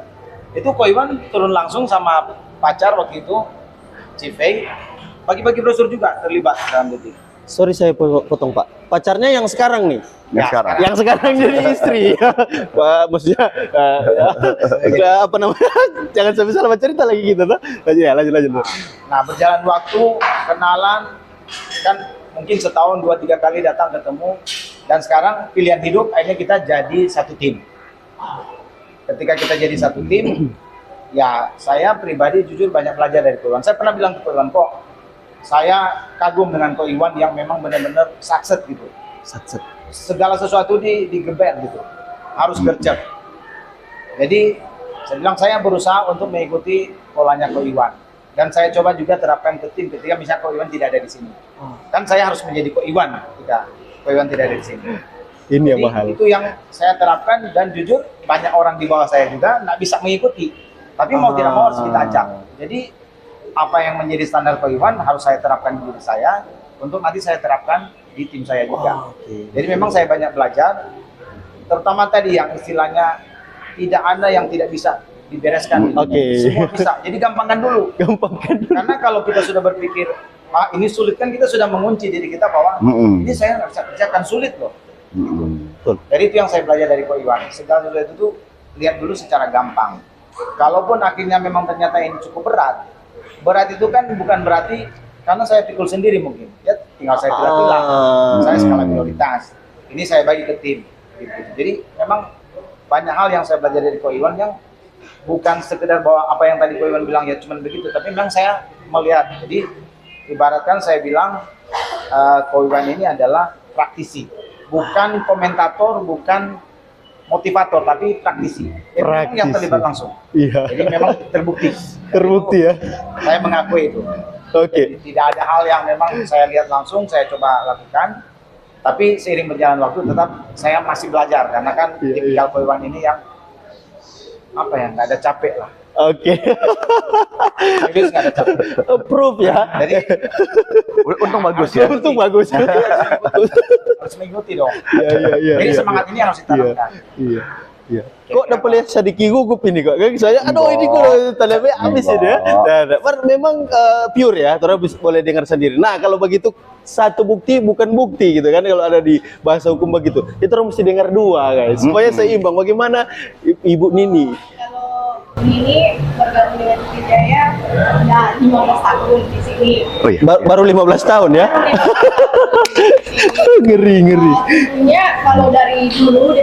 itu Ko Iwan turun langsung sama pacar waktu itu, Cifei, bagi-bagi brosur juga terlibat dalam itu. Sorry saya potong Pak. Pacarnya yang sekarang nih? Yang sekarang. Yang sekarang jadi istri. Pak, maksudnya apa namanya? Jangan sampai salah cerita lagi gitu tuh. Lanjut. Nah, berjalan waktu, kenalan, kan mungkin setahun 2-3 kali datang ketemu, dan sekarang pilihan hidup akhirnya kita jadi satu tim. Ketika kita jadi satu tim, ya saya pribadi jujur banyak belajar dari Ko Iwan. Saya pernah bilang ke Ko Iwan, kok saya kagum dengan Ko Iwan yang memang benar-benar sukses gitu. Sukses. Segala sesuatu digeber gitu, harus gercep. Jadi saya bilang saya berusaha untuk mengikuti polanya Ko Iwan, dan saya coba juga terapkan ke tim ketika misalnya Ko Iwan tidak ada di sini. Kan saya harus menjadi Ko Iwan ketika Ko Iwan tidak ada di sini. Ini yang Jadi, mahal. itu yang saya terapkan, dan jujur banyak orang di bawah saya juga nggak bisa mengikuti. Tapi mau tidak mau harus kita ajak. Jadi apa yang menjadi standar Ko Iwan harus saya terapkan di diri saya, untuk nanti saya terapkan di tim saya juga. Jadi memang saya banyak belajar, terutama tadi yang istilahnya tidak ada yang tidak bisa dibereskan. Semua bisa. Jadi gampangkan dulu. Karena kalau kita sudah berpikir, ini sulit, kan kita sudah mengunci diri kita bahwa ini saya nggak bisa kerjakan, sulit loh. Jadi itu yang saya belajar dari Ko Iwan. Segala sesuatu itu tuh lihat dulu secara gampang. Kalaupun akhirnya memang ternyata ini cukup berat, berat itu kan bukan berarti karena saya pikul sendiri mungkin, ya tinggal saya pilih-pilih, saya skala prioritas. Ini saya bagi ke tim. Gitu. Jadi memang banyak hal yang saya belajar dari Ko Iwan yang bukan sekedar bahwa apa yang tadi Ko Iwan bilang ya cuman begitu, tapi memang saya melihat. Jadi ibaratkan saya bilang Ko Iwan ini adalah praktisi, bukan komentator, bukan motivator, tapi praktisi. Memang yang terlibat langsung. Iya. Jadi memang terbukti. Terbukti ya. Saya mengakui itu. Jadi, tidak ada hal yang memang saya lihat langsung, saya coba lakukan. Tapi seiring berjalan waktu tetap saya masih belajar, karena kan tipikal Ko Iwan ini yang apa ya, nggak ada capek lah. Serius nggak ada capek. Approve ya. Jadi Untung bagus ya. Untung bagus. harus mengikuti dong. Jadi semangat ini harus ditanamkan. Iya. Kok dapat lihat Sadiki gugup ini kok? Kayak saya, aduh ini kok talinya habis ini ya. Memang pure ya, orang boleh dengar sendiri. Nah kalau begitu satu bukti bukan bukti gitu kan, kalau ada di bahasa hukum begitu. Itu orang mesti dengar dua guys, supaya seimbang. Bagaimana Ibu Nini? Kalau Nini bergabung dengan Trijaya udah 15 tahun di sini. Oh iya. Baru 15 tahun ya? Ngeri. Tentunya kalau dari dulu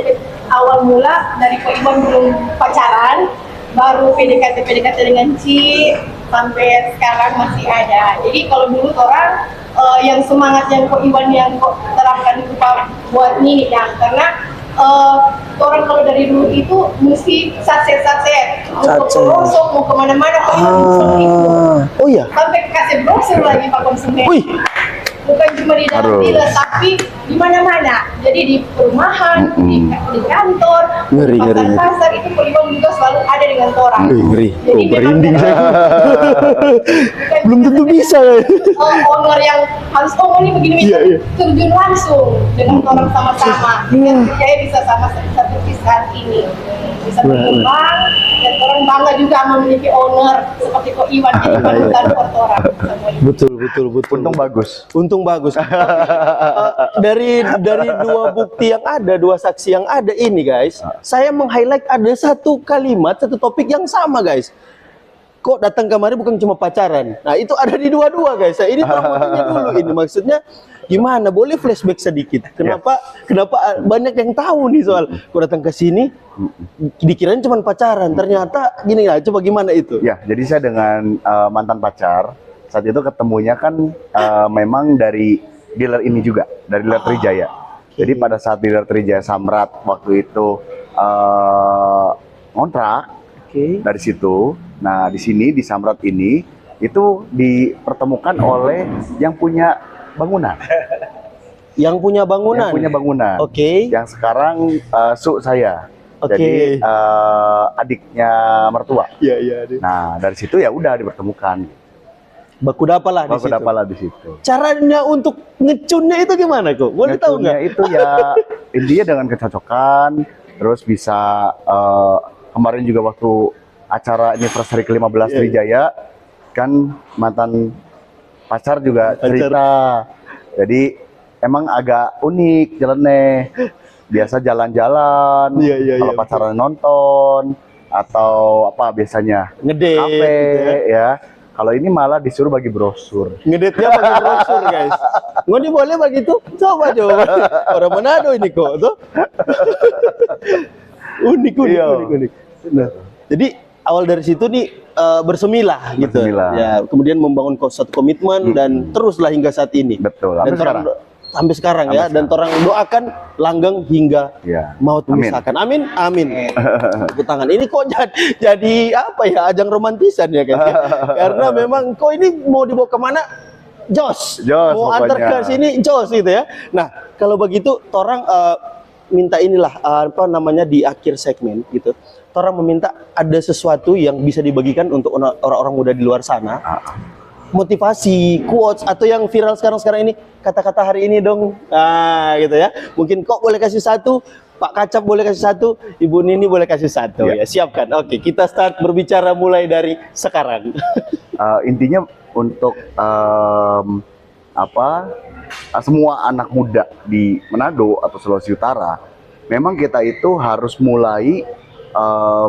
awal mula dari Ko Iwan belum pacaran, baru PDKT dengan Ci, sampai sekarang masih ada. Jadi kalau dulu orang yang semangat yang Ko Iwan yang terapkan itu buat Nini ya, karena orang kalau dari dulu itu mesti sukses mau ke pelosok, mau kemana-mana Ko Iwan itu. Oh iya. Sampai kasih brosur lagi Pak konsumen. Wih, bukan cuma di dalam Harus. dealer, tapi di mana-mana. Jadi di perumahan, di kantor, Ngeri, ngeri, ngeri. pasar itu Iwan juga selalu ada dengan orang. Ngeri. Jadi Oh, merinding saya. bukan Belum tentu bisa. owner yang harus ini begini bisa Iya, iya. terjun langsung dengan orang sama-sama. Dan saya bisa sama seperti saat ini bisa berkembang dan orang bangga juga memiliki owner seperti Ko Iwan jadi panutan buat orang semuanya. Betul, betul, betul. Untung bagus. Untung bagus. Dari dua bukti yang ada, dua saksi yang ada ini guys, saya meng-highlight ada satu kalimat, satu topik yang sama guys. Kok datang kemari bukan cuma pacaran. Nah itu ada di dua-dua guys. Nah, ini promosinya dulu ini maksudnya gimana? Boleh flashback sedikit. Kenapa banyak yang tahu nih soal kok datang ke sini dikirain cuma pacaran. Ternyata gini lah. Coba gimana itu? Ya, jadi saya dengan mantan pacar saat itu ketemunya kan memang dari dealer ini juga, dari dealer Trijaya. Jadi pada saat dealer Trijaya Samrat waktu itu ngontrak dari situ. Nah, di sini di Samrat ini itu dipertemukan oleh yang punya bangunan. Yang punya bangunan. Yang punya bangunan. Oke. Yang sekarang su saya. Oke. Jadi adiknya mertua. Iya, iya. Nah, dari situ ya udah dipertemukan. Baku dapalah di Baku situ. dapalah di situ. Caranya untuk ngecunnya itu gimana kok? Boleh tahu Ngecunnya nggak? itu ya intinya dengan kecocokan, terus bisa kemarin juga waktu acara anniversary ke-15 Trijaya kan mantan pacar juga cerita. Jadi emang agak unik jalannya. Biasa jalan-jalan, kalau pacaran nonton atau apa biasanya Ngedate kafe gitu ya. Kalau ini malah disuruh bagi brosur. Ngedate-nya bagi brosur guys. Ngoni boleh begitu? Coba. Orang Manado ini kok tuh. unik. Nah, jadi awal dari situ nih bersemilah gitu. Bersemilah. Ya, kemudian membangun satu komitmen dan teruslah hingga saat ini. Betul. Dan sampai sekarang ya. Dan orang doakan langgeng hingga Ya. maut memisahkan. Amin. Tepuk tangan. Ini kok jadi apa ya? Ajang romantisan ya guys. Ya? Karena memang kok ini mau dibawa kemana? Jos. Mau antar ke pokoknya. sini jos gitu ya. Nah, kalau begitu orang minta inilah apa namanya di akhir segmen gitu. Orang meminta ada sesuatu yang bisa dibagikan untuk orang-orang muda di luar sana. Motivasi, quotes atau yang viral sekarang ini, kata-kata hari ini dong. Nah, gitu ya. Mungkin kok boleh kasih satu, Pak Kacap boleh kasih satu, Ibu Nini boleh kasih satu ya. Siapkan. Oke, kita start berbicara mulai dari sekarang. Intinya untuk semua anak muda di Manado atau Sulawesi Utara, memang kita itu harus mulai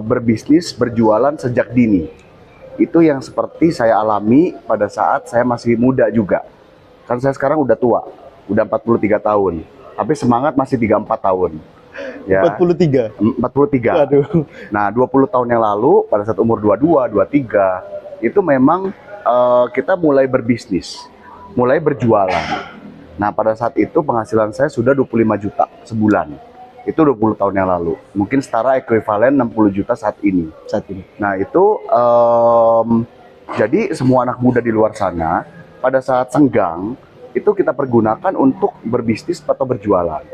berbisnis, berjualan sejak dini. Itu yang seperti saya alami pada saat saya masih muda juga. Kan saya sekarang udah tua, udah 43 tahun. Tapi semangat masih 34 tahun. Ya. 43. 43. Aduh. Nah, 20 tahun yang lalu pada saat umur 22, 23 itu memang kita mulai berbisnis, mulai berjualan. Nah, pada saat itu penghasilan saya sudah 25 juta sebulan. Itu 20 tahun yang lalu. Mungkin setara ekuivalen 60 juta saat ini. Nah, itu jadi semua anak muda di luar sana pada saat senggang itu kita pergunakan untuk berbisnis atau berjualan.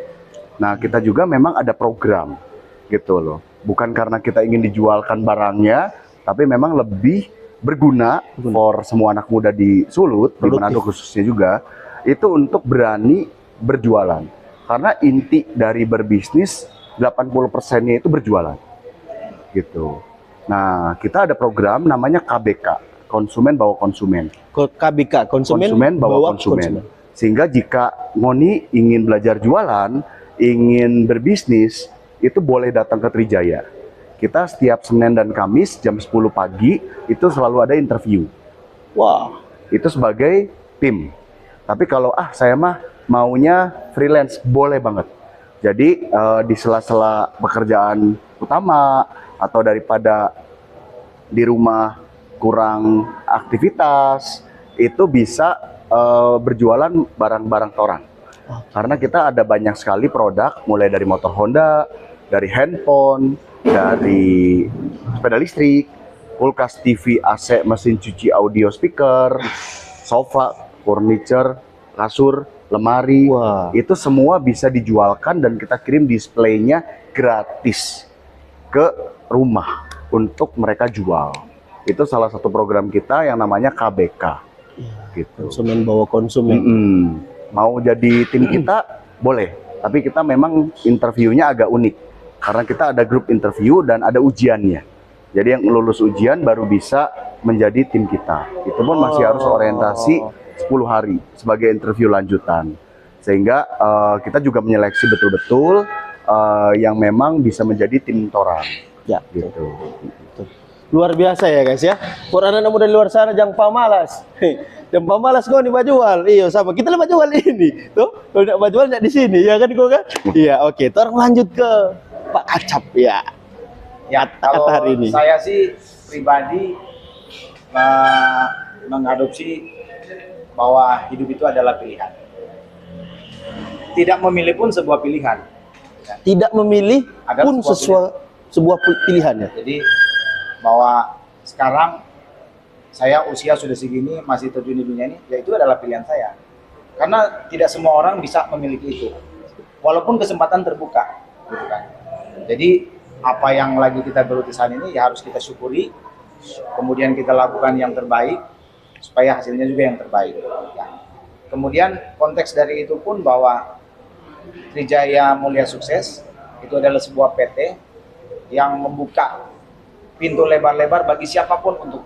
Nah, kita juga memang ada program gitu loh. Bukan karena kita ingin dijualkan barangnya, tapi memang lebih berguna for semua anak muda di Sulut, di Manado khususnya juga, itu untuk berani berjualan. Karena inti dari berbisnis 80%-nya itu berjualan. Gitu. Nah, kita ada program namanya KBK, konsumen bawa konsumen. KBK, konsumen bawa konsumen. Sehingga jika Ngoni ingin belajar jualan, ingin berbisnis, itu boleh datang ke Trijaya. Kita setiap Senin dan Kamis jam 10 pagi itu selalu ada interview. Wah, itu sebagai tim. Tapi kalau saya mah maunya freelance, boleh banget. Jadi di sela-sela pekerjaan utama atau daripada di rumah kurang aktivitas, itu bisa berjualan barang-barang orang. Karena kita ada banyak sekali produk, mulai dari motor Honda, dari handphone, dari sepeda listrik, kulkas, TV, AC, mesin cuci, audio, speaker, sofa, furniture, kasur, lemari, Wah. itu semua bisa dijualkan dan kita kirim displaynya gratis ke rumah untuk mereka jual. Itu salah satu program kita yang namanya KBK. Gitu. Konsumen bawa konsumen. Mau jadi tim kita boleh, tapi kita memang interviewnya agak unik karena kita ada grup interview dan ada ujiannya. Jadi yang lulus ujian baru bisa menjadi tim kita. Itu pun masih harus orientasi 10 hari sebagai interview lanjutan. Sehingga kita juga menyeleksi betul-betul yang memang bisa menjadi tim torang. Ya, Gitu. luar biasa ya guys ya. Buat anak-anak muda di luar sana jangan pamalas. Jangan pamalas kau nih jual. Iya sama kita lah jual ini. Tuh, kalau nak jual nak di sini ya kan kau kan? Iya, oke. Terus lanjut ke Pak Acap ya. Ya, Kata kalau hari ini. saya sih pribadi mengadopsi bahwa hidup itu adalah pilihan. Tidak memilih pun sebuah pilihan. Tidak memilih Ada pun sebuah pilihan ya. Jadi bahwa sekarang saya usia sudah segini masih terjun di dunia ini, ya itu adalah pilihan saya. Karena tidak semua orang bisa memiliki itu, walaupun kesempatan terbuka, gitu kan. Jadi apa yang lagi kita geluti saat ini ya harus kita syukuri, kemudian kita lakukan yang terbaik supaya hasilnya juga yang terbaik. Ya. Kemudian konteks dari itu pun bahwa Trijaya Mulia Sukses itu adalah sebuah PT yang membuka pintu lebar-lebar bagi siapapun untuk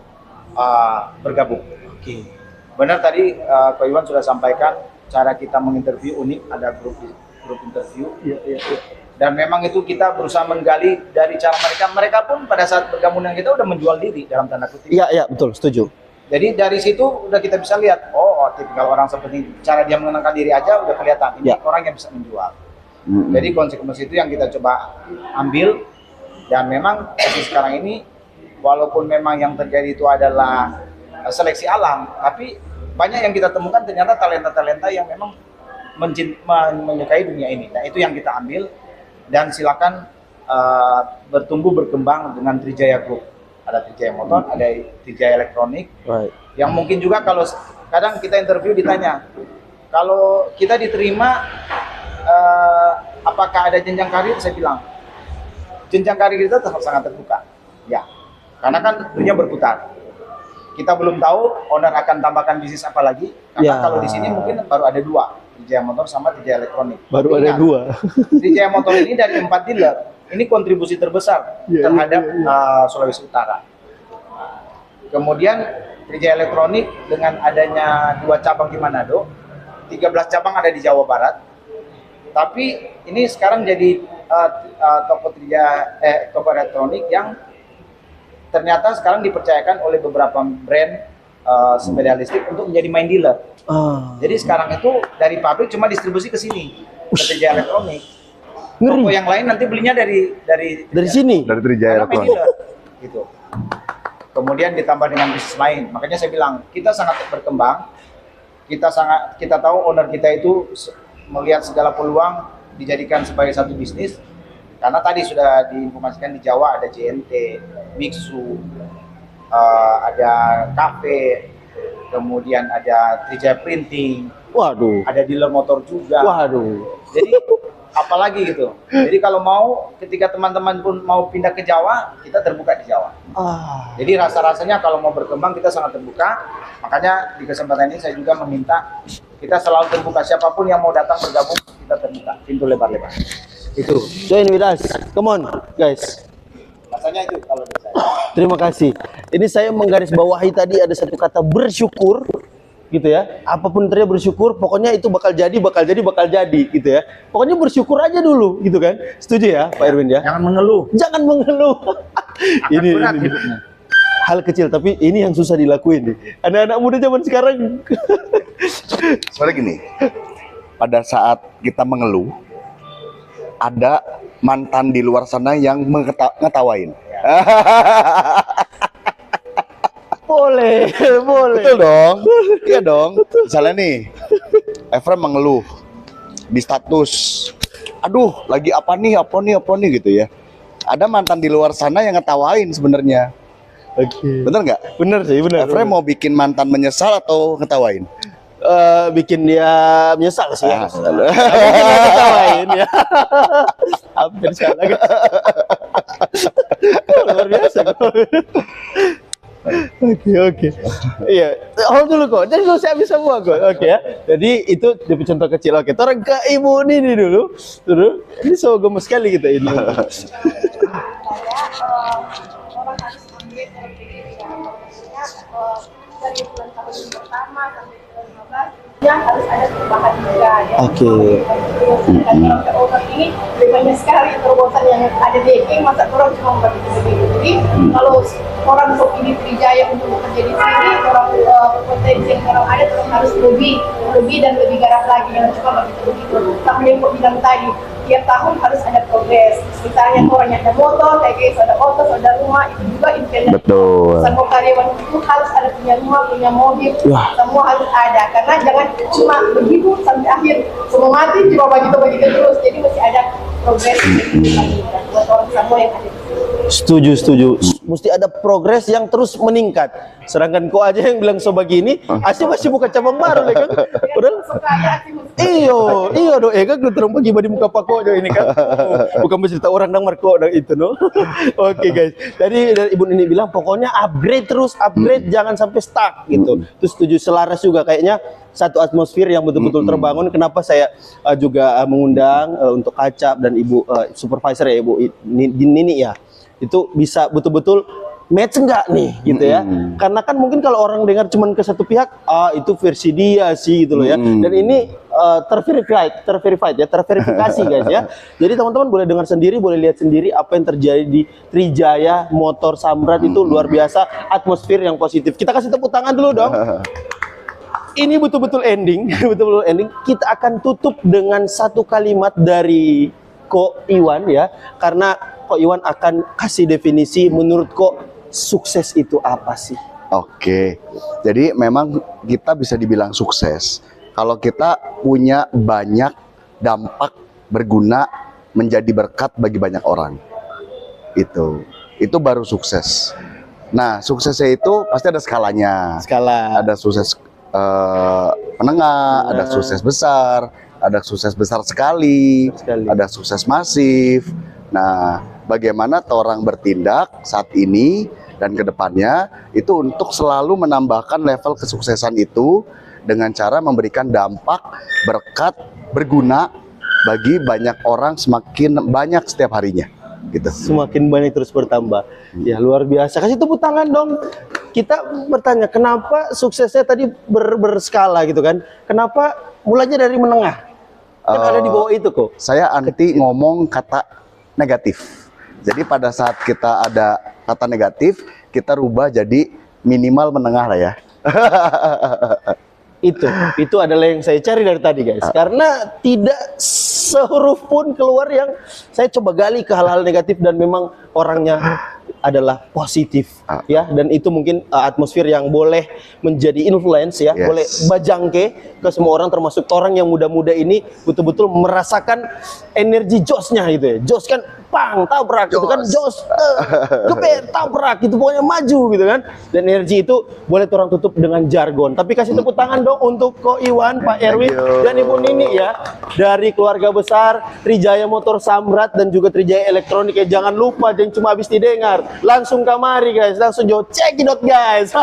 bergabung. Oke. Benar tadi Ko Iwan sudah sampaikan cara kita menginterview unik, ada grup interview. Iya. Dan memang itu kita berusaha menggali dari cara mereka. Mereka pun pada saat bergabung dengan kita udah menjual diri dalam tanda kutip. Iya, betul, setuju. Jadi dari situ udah kita bisa lihat, tipikal orang seperti ini, cara dia mengenalkan diri aja udah kelihatan ini orang yang bisa menjual. Jadi konsekuensi itu yang kita coba ambil. Dan memang sekarang ini walaupun memang yang terjadi itu adalah seleksi alam, tapi banyak yang kita temukan ternyata talenta-talenta yang memang menyukai dunia ini. Nah itu yang kita ambil dan silakan bertumbuh berkembang dengan Trijaya Group. Ada Trijaya Motor, ada Trijaya Elektronik. Right. Yang mungkin juga kalau kadang kita interview ditanya, kalau kita diterima apakah ada jenjang karir? Saya bilang jenjang karir kita sangat terbuka. Ya. Karena kan dunia berputar. Kita belum tahu owner akan tambahkan bisnis apa lagi. Karena kalau di sini mungkin baru ada 2, Trijaya Motor sama Trijaya Elektronik. Baru Tapi ada ingat, 2. Trijaya Motor ini dari 4 dealer. Ini kontribusi terbesar terhadap Sulawesi Utara. Kemudian Trijaya Elektronik dengan adanya 2 cabang di Manado, 13 cabang ada di Jawa Barat. Tapi ini sekarang jadi toko elektronik yang ternyata sekarang dipercayakan oleh beberapa brand sepeda listrik untuk menjadi main dealer. Jadi sekarang itu dari pabrik cuma distribusi ke sini, ke Trijaya Elektronik. Toko yang lain nanti belinya dari sini. Dari Trijaya main Elektronik. dealer, gitu. Kemudian ditambah dengan bisnis lain. Makanya saya bilang kita sangat berkembang. Kita tahu owner kita itu melihat segala peluang dijadikan sebagai satu bisnis. Karena tadi sudah diinformasikan di Jawa ada JNT, Mixu, ada kafe, kemudian ada Trijaya Printing, Waduh. ada dealer motor juga. Waduh. Jadi apalagi gitu. Jadi kalau mau ketika teman-teman pun mau pindah ke Jawa, kita terbuka di Jawa. Jadi rasa-rasanya kalau mau berkembang kita sangat terbuka. Makanya di kesempatan ini saya juga meminta kita selalu terbuka, siapapun yang mau datang bergabung kita terbuka, pintu lebar-lebar. Itu. Join with us. Come on, guys. Rasanya itu kalau dari saya. Terima kasih. Ini saya menggarisbawahi tadi ada satu kata bersyukur, gitu ya. Apapun terjadi bersyukur, pokoknya itu bakal jadi, gitu ya. Pokoknya bersyukur aja dulu, gitu kan. Setuju ya, Pak Irwin ya? Jangan mengeluh. Jangan mengeluh. Akan berat hidupnya. Hal kecil, tapi ini yang susah dilakuin nih. Anak-anak muda zaman sekarang. Soalnya gini, pada saat kita mengeluh, ada mantan di luar sana yang ngetawain. Boleh. Betul dong. Iya dong. Misalnya nih, Efrem mengeluh di status, aduh lagi apa nih gitu ya. Ada mantan di luar sana yang ngetawain sebenarnya. Oke. Bener nggak? Bener sih, bener. Efrem mau bikin mantan menyesal atau ngetawain? bikin dia menyesal sih ya. Ah, selalu. Mungkin dia ketawain ya. Hampir salah guys. Luar biasa. Oke. Iya, hold dulu kok. Jadi nggak usah habis semua kok. Oke ya. Jadi itu dari contoh kecil. Oke, orang ke ibu ini dulu. Ini so gemes sekali kita ini. Orang harus ambil maksudnya dari bulan tahun pertama sampai bulan 15 ya harus ada perubahan juga ya. Oke. Dan orang terobosan ini lebih banyak sekali terobosan yang ada di King, masa orang cuma begitu. Jadi kalau orang untuk ini Trijaya untuk bekerja di sini, orang potensi yang orang ada terus harus lebih dan lebih garap lagi, yang cuma begitu. Tapi yang kok bilang tadi, tiap tahun harus ada progres. Misalnya orang yang ada motor, kayak guys ada motor, ada rumah, itu juga impiannya. Betul. Semua karyawan itu harus ada punya rumah, punya mobil, Wah. semua harus ada. Karena jangan cuma begitu sampai akhir, semua mati cuma begitu terus. Jadi masih ada progres buat orang semua yang ada di sini. Setuju. Mesti ada progres yang terus meningkat. Sedangkan kok aja yang bilang so begini, masih buka cabang baru kan. Padahal iyo do kan terus pagi di muka pako ini kan. Bukan bercerita orang nang marko dan itu no. Oke guys. Tadi dari Ibu Nini bilang pokoknya upgrade terus, jangan sampai stuck gitu. Terus setuju selaras juga kayaknya satu atmosfer yang betul-betul terbangun. Kenapa saya juga mengundang untuk Kacap dan Ibu supervisor ya Ibu Nini ya. Itu bisa betul-betul match enggak nih gitu ya. Karena kan mungkin kalau orang dengar cuman ke satu pihak, itu versi dia sih gitu loh ya. Dan ini terverifikasi guys ya. Jadi teman-teman boleh dengar sendiri, boleh lihat sendiri apa yang terjadi di Trijaya Motor Samrat itu luar biasa, atmosfer yang positif. Kita kasih tepuk tangan dulu dong. Ini betul-betul ending, betul-betul ending. Kita akan tutup dengan satu kalimat dari Ko Iwan ya, karena Ko Iwan akan kasih definisi menurut Ko sukses itu apa sih? Oke, jadi memang kita bisa dibilang sukses kalau kita punya banyak dampak berguna menjadi berkat bagi banyak orang. Itu baru sukses. Nah, suksesnya itu pasti ada skalanya. Skala. Ada sukses menengah, ada sukses besar, ada sukses besar sekali, ada sukses masif. Nah, bagaimana orang bertindak saat ini dan kedepannya itu untuk selalu menambahkan level kesuksesan itu dengan cara memberikan dampak, berkat, berguna bagi banyak orang semakin banyak setiap harinya. Gitu. Semakin banyak terus bertambah. Ya luar biasa. Kasih tepuk tangan dong. Kita bertanya kenapa suksesnya tadi berskala gitu kan? Kenapa mulainya dari menengah? Kan ada di bawah itu kok. Saya anti ngomong kata negatif. Jadi pada saat kita ada kata negatif, kita rubah jadi minimal menengah lah ya. Itu adalah yang saya cari dari tadi guys. Karena tidak sehuruf pun keluar yang saya coba gali ke hal-hal negatif dan memang orangnya adalah positif ya, dan itu mungkin atmosfer yang boleh menjadi influence ya, boleh bajangke ke semua orang, termasuk orang yang muda-muda ini betul-betul merasakan energi josnya gitu ya. Jos kan pang tabrak gitu kan, jos keper tabrak gitu, pokoknya maju gitu kan. Dan energi itu boleh orang tutup dengan jargon. Tapi kasih tepuk tangan dong untuk Ko Iwan, Pak Erwin dan Ibu Nini ya, dari keluarga besar Trijaya Motor Samrat dan juga Trijaya Elektronik ya. Jangan lupa, jangan cuma habis didengar, langsung kamari guys, langsung jo check it out guys.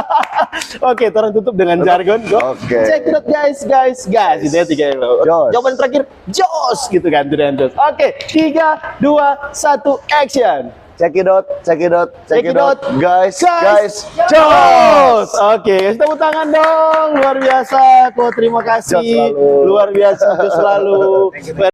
Oke, orang tutup dengan jargon. Go. Check it out guys. Gitu ya, 3 jawaban terakhir jos gitu kan, jos. Oke, 3, 2, 1, action. Check it out, guys. Jos. Oke, tepuk tangan dong. Luar biasa. Ko terima kasih. Luar biasa. Jos selalu.